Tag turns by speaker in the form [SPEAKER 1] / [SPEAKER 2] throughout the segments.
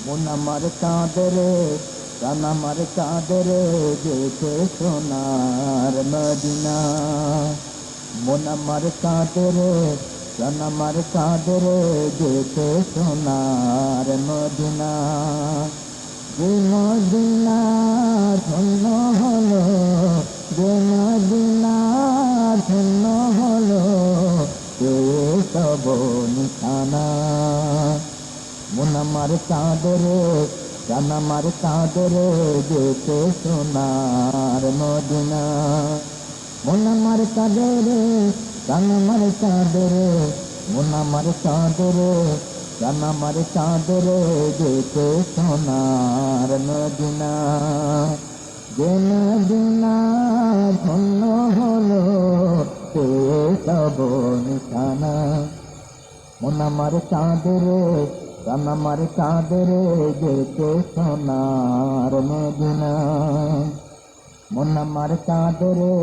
[SPEAKER 1] মন আমার কাঁদে রে, প্রাণ আমার কাঁদে রে, যেতে সোনার মদিনা। মন আমার কাঁদে রে, প্রাণ আমার কাঁদে রে, যেতে সোনার মদিনা। যে মদিনা ধন্য হলো, যে মদিনা ধন্য হলো, সে সব নিশানা। মন আমার কাঁদে রে, প্রাণ আমার কাঁদে রে, যেতে সোনার মদিনা। মন আমার কাঁদে রে, প্রাণ আমার কাঁদে রে, মন আমার কাঁদে রে, প্রাণ আমার কাঁদে রে, যেতে সোনার মদিনা। যে মদিনা ধন্য হলো, সে সব নিশানা। মন আমার কাঁদে রে, প্রাণ আমার কাঁদে রে, যেতে সোনার মদিনা। মন আমার কাঁদে রে,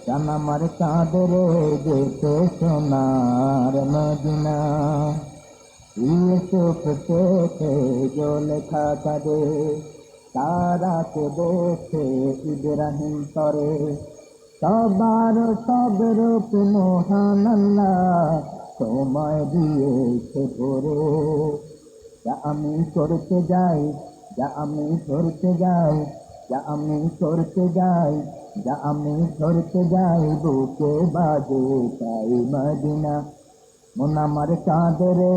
[SPEAKER 1] প্রাণ আমার কাঁদে রে, যেতে সোনার মদিনা। ইউসুফ চোখে জল খাকাদে, তারাকে দেখে ইব্রাহিম তরে। সবার সব রূপ মহান আল্লাহ, সময় দিয়েছে ভরে। যা আমি করতে যাই, যা আমি ধরতে যাই, যা আমি করতে যাই, যা আমি ধরতে যাই, বুকে বাজে তাই মদিনা। মন আমার কাঁদে রে,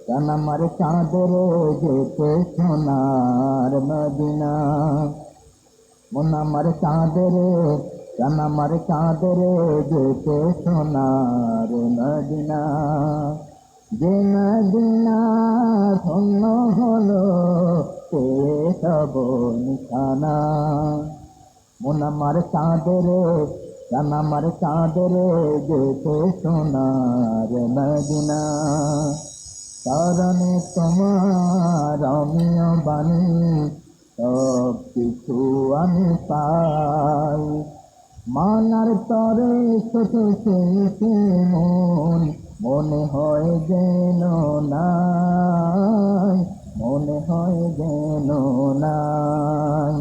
[SPEAKER 1] প্রাণ আমার কাঁদে রে, যেতে সোনার মদিনা। মন আমার কাঁদে রে, প্রাণ আমার কাঁদে রে, যেতে সোনার মদিনা। যে মদিনা ধন্য হলো, সে সব নিশানা। মন আমার কাঁদে রে, প্রাণ আমার কাঁদে রে, যেতে সোনার মদিনা। কারণে তোমার অমিয় বাণী, সব কিছু আমি পাই। মানার তরে ছোট সেই মন, মনে হয় যেন নাই, মনে হয় যেন নাই।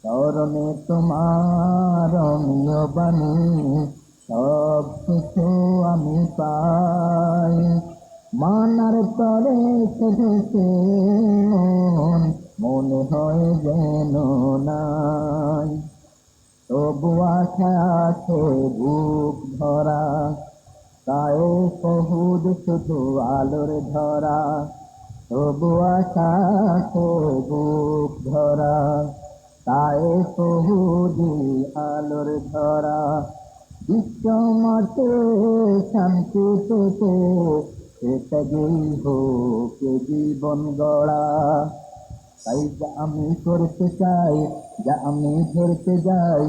[SPEAKER 1] চরণে তোমার অমিয় বাণী, সব কিছু আমি পাই। মানার তরে সেধেছে মন, মনে হয় যেন নাই। তবু আশা আছে বুক ধরা, গায়ে সবুজ শুধু আলোর ধরা। তবু আশা আছে বুক ধরা, গায়ে সবুজ আলোর ধরা। বিশ্ব মতে শান্তি পেতে, সেটাই হোক জীবন গড়া। তাই যা আমি করতে চাই, যা আমি ধরতে যাই,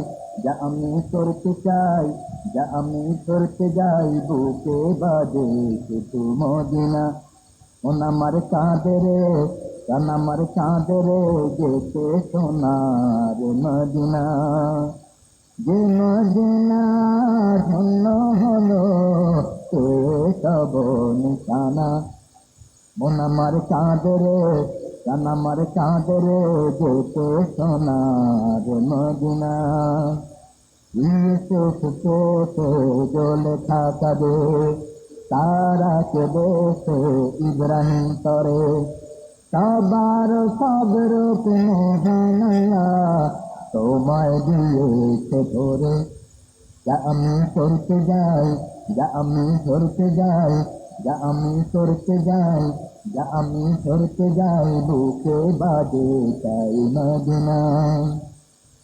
[SPEAKER 1] যা আমি করতে চাই, যা আমি করতে যাই, বুকে বাজে শুধু মদিনা। মন আমার কাঁদে রে, প্রাণ আমার কাঁদে রে, যেতে সোনার মদিনা। যে মদিনা ধন্য হলো, সে সব নিশানা। মন আমার কাঁদে রে, প্রাণ আমার কাঁদে রে, যেতে সোনার মদিনা। ইউসুফ চোখে জল খাকাদে, তারাকে দেখে ইব্রাহিম তরে। সবার সব রূপ মহান আল্লাহ, সময় দিয়েছে ধরে। যা আমি করতে যাই, যা আমি ধরতে যাই, যা আমি করতে যাই, যা আমি ধরতে যাই, বুকে বাজে তাই মদিনা।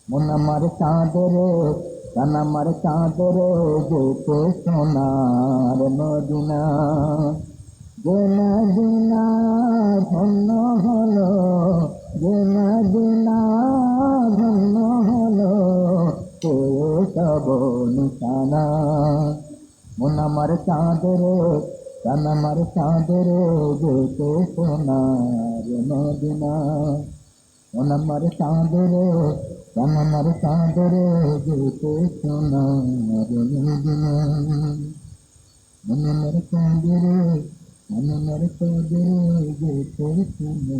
[SPEAKER 1] মন আমার কাঁদে রে, প্রাণ আমার কাঁদে রে, যেতে সোনার মদিনা। যে মদিনা ধন্য হলো, যে মদিনা ধন্য হলো, সে সব নিশানা। মন আমার কাঁদে রে, প্রাণ আমার কাঁদে রে, যেতে সোনার মদিনা। মন আমার কাঁদে রে, প্রাণ আমার কাঁদে রে, যেতে সোনার মদিনা। মন আমার কাঁদে রে, মনের পদে গেছে শুনে